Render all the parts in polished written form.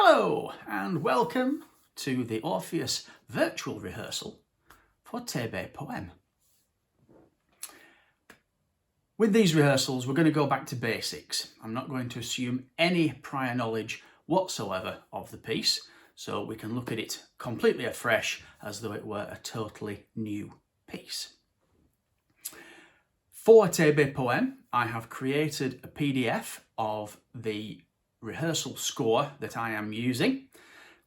Hello and welcome to the Orpheus virtual rehearsal for Tebe poem. With these rehearsals we're going to go back to basics. I'm not going to assume any prior knowledge whatsoever of the piece, so we can look at it completely afresh as though it were a totally new piece. For Tebe poem I have created a PDF of the rehearsal score that I am using,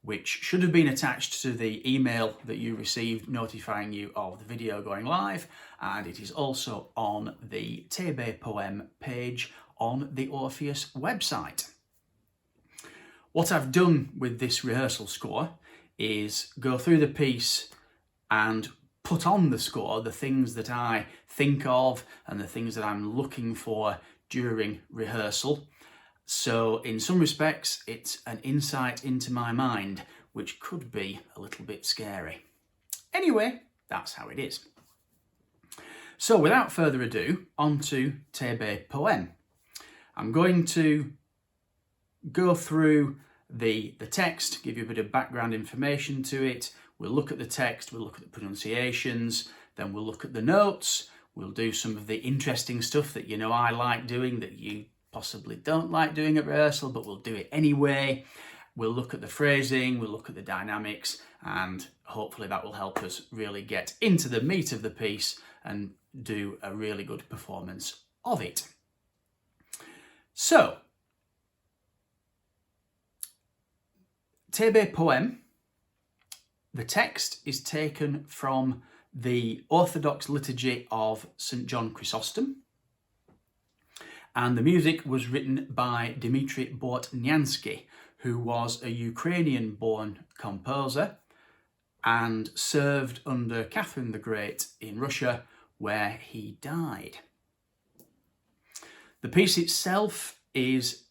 which should have been attached to the email that you received notifying you of the video going live, and it is also on the Tebe poem page on the Orpheus website. What I've done with this rehearsal score is go through the piece and put on the score the things that I think of and the things that I'm looking for during rehearsal. So in some respects it's an insight into my mind, which could be a little bit scary. Anyway, that's how it is. So without further ado, on to Tebe poem. I'm going to go through the text, give you a bit of background information to it. We'll look at the text, we'll look at the pronunciations, then we'll look at the notes, we'll do some of the interesting stuff that you know I like doing that you possibly don't like doing at rehearsal, but we'll do it anyway. We'll look at the phrasing, we'll look at the dynamics, and hopefully that will help us really get into the meat of the piece and do a really good performance of it. So, Tebe poem, the text is taken from the Orthodox liturgy of St. John Chrysostom, and the music was written by Dmitry Bortnyansky, who was a Ukrainian-born composer and served under Catherine the Great in Russia, where he died. The piece itself is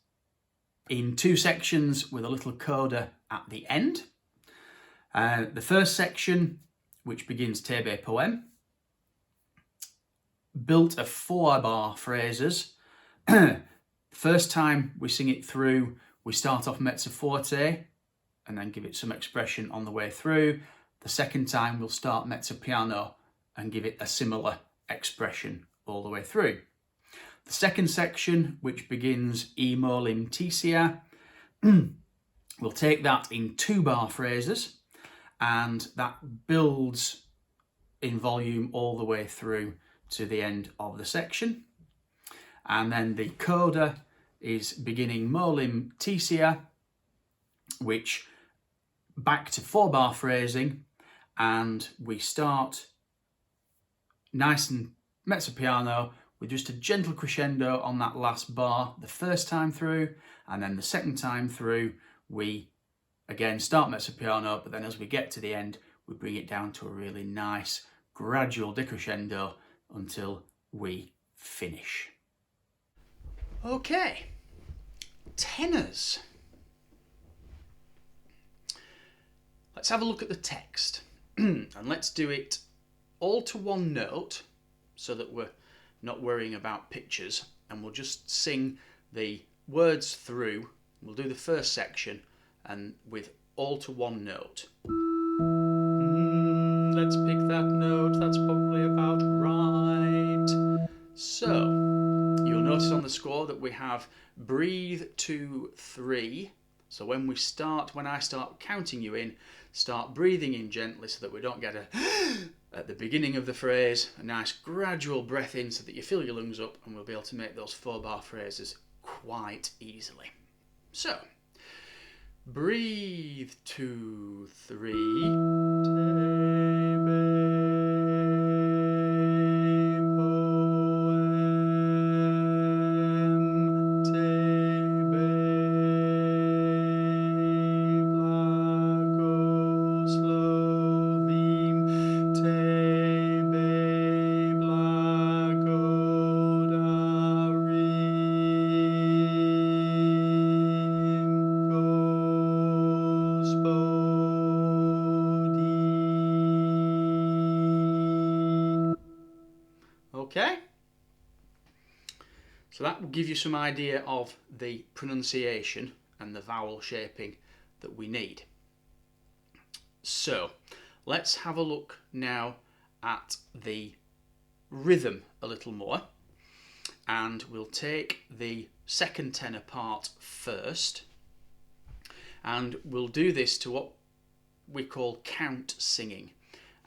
in two sections with a little coda at the end. The first section, which begins Tebe poem, built of 4-bar phrases. First time we sing it through, we start off mezzo forte and then give it some expression on the way through. The second time we'll start mezzo piano and give it a similar expression all the way through. The second section, which begins E molim tisia, we'll take that in 2-bar phrases, and that builds in volume all the way through to the end of the section. And then the coda is beginning molim tisia, which back to 4-bar phrasing, and we start nice and mezzo piano with just a gentle crescendo on that last bar the first time through, and then the second time through we again start mezzo piano, but then as we get to the end we bring it down to a really nice gradual decrescendo until we finish. Okay, tenors. Let's have a look at the text and let's do it all to one note so that we're not worrying about pictures, and we'll just sing the words through. We'll do the first section and with all to one note. Let's pick that note, that's probably about right. So, you'll notice on the score that we have breathe 2, 3. So when I start counting you in, start breathing in gently so that we don't get a at the beginning of the phrase, a nice gradual breath in so that you fill your lungs up, and we'll be able to make those 4-bar phrases quite easily. So, breathe 2, 3. Okay, so that will give you some idea of the pronunciation and the vowel shaping that we need. So let's have a look now at the rhythm a little more, and we'll take the second tenor part first, and we'll do this to what we call count singing,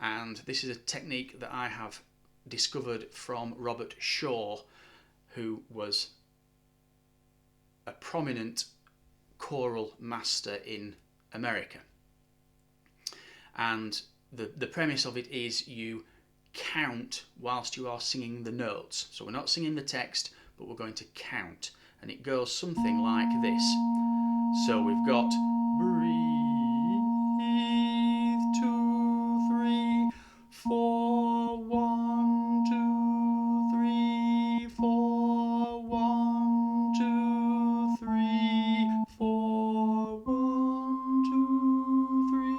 and this is a technique that I have discovered from Robert Shaw, who was a prominent choral master in America. And the premise of it is you count whilst you are singing the notes. So we're not singing the text, but we're going to count, and it goes something like this. So we've got breathe, 2, 3, 4, 1, 2, 3, 4, 1, 2, 3, 4, 1, 2, 3,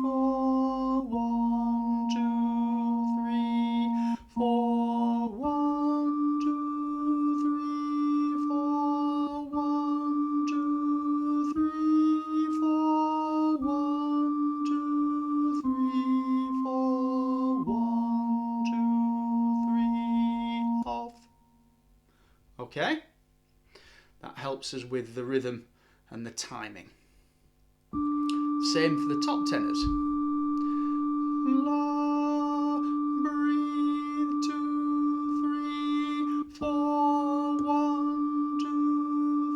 4, 1, 2, 3, 4, 1, 2, 3, 4, 1, 2, 3, 4, 1, 2, 3, 4, 1, 2, 3, off. Okay? That helps us with the rhythm and the timing. Same for the top tenors. La, breathe, 2, 3, 4, 1, 2,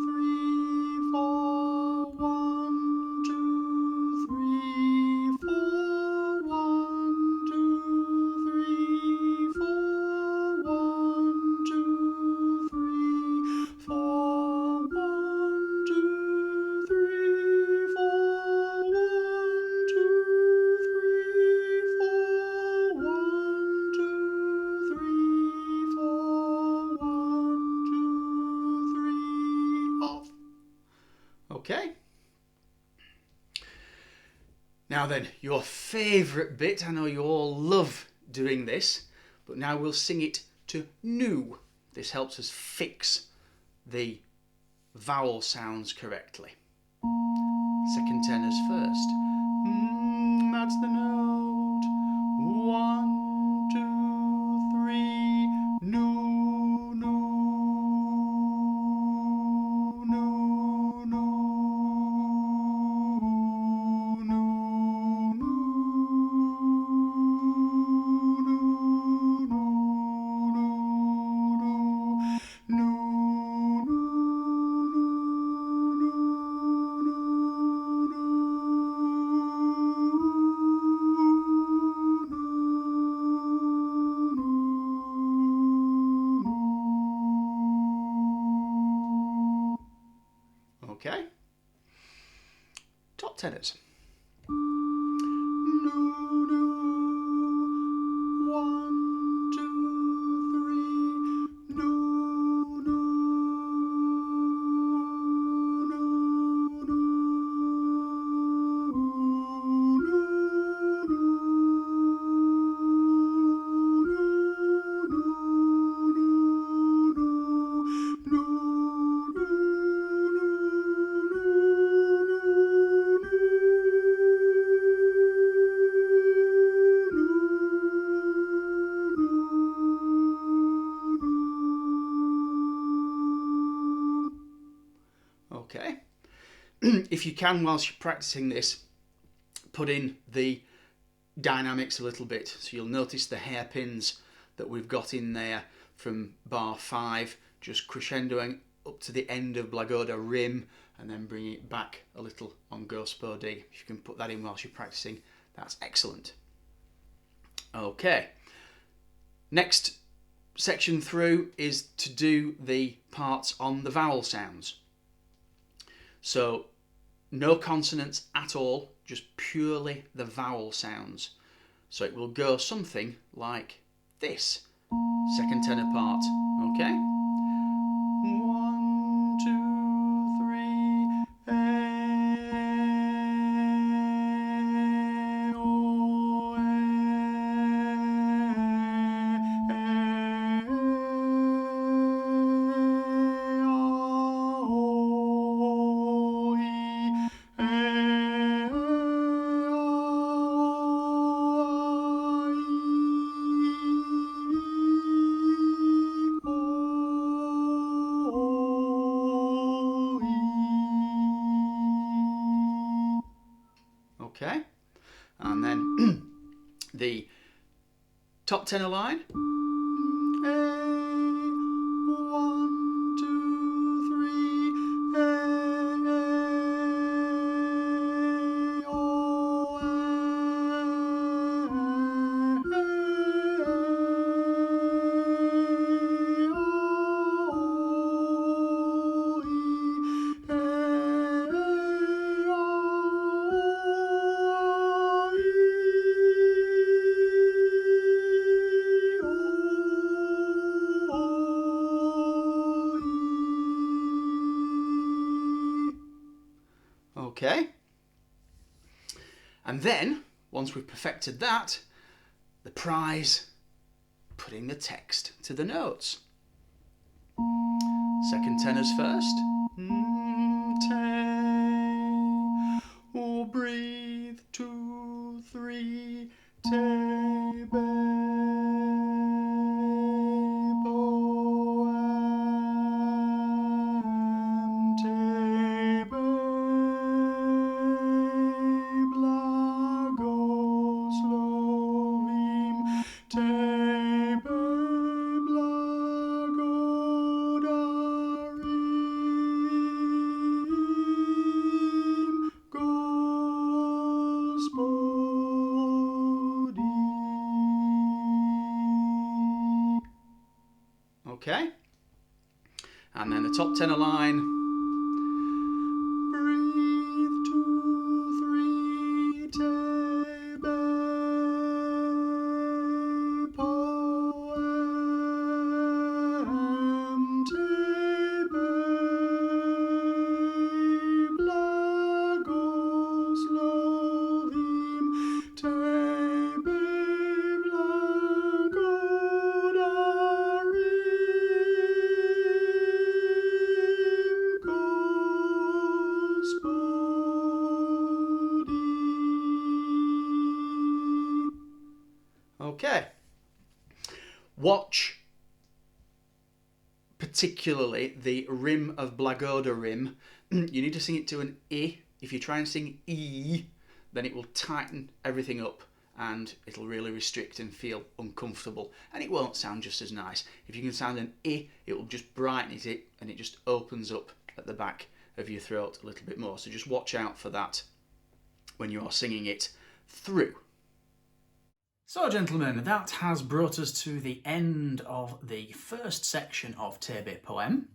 3, 4, 1, 2, 3, 4, 1, 2, 3, 4, 1, 2, 3, 4, 1, 2, 3, 4, 1, 2, 3, 4, 1, 2, 3, 4, 1, 2, 3, off. Okay. Now then, your favourite bit. I know you all love doing this, but now we'll sing it to new. This helps us fix the vowel sounds correctly. Second tenors first. That's the note. 1, 2, 3. No, no, no, no, no, Okay. Top tenors. No, no. 1, 2, 3. No, no, no, no, Okay. If you can, whilst you're practicing this, put in the dynamics a little bit. So you'll notice the hairpins that we've got in there from bar 5, just crescendoing up to the end of Blagoda Rim and then bringing it back a little on Gospodi. If you can put that in whilst you're practicing, that's excellent. Okay. Next section through is to do the parts on the vowel sounds. So no consonants at all, just purely the vowel sounds. So it will go something like this. Second tenor part, okay? 1, 2, 3, o, o, I, Okay, and then the top tenor line. A, 1, 2, 3, A, O, Okay, and then once we've perfected that, the prize, putting the text to the notes. Second tenors first. Te, oh, breathe, 2, 3, Tebe. Okay, and then the top tenor line. Breathe, 2, 3, Tebe, poem, Tebe, blagoslovim, Tebe, Okay. Watch particularly the rim of Blagoda rim. You need to sing it to an I. If you try and sing E, then it will tighten everything up and it'll really restrict and feel uncomfortable, and it won't sound just as nice. If you can sound an I, it will just brighten it and it just opens up at the back of your throat a little bit more. So just watch out for that when you are singing it through. So gentlemen, that has brought us to the end of the first section of Tebe poem.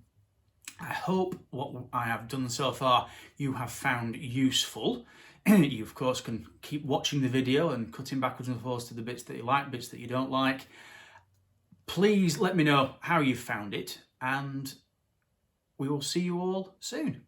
I hope what I have done so far you have found useful. You of course can keep watching the video and cutting backwards and forwards to the bits that you like, bits that you don't like. Please let me know how you found it, and we will see you all soon.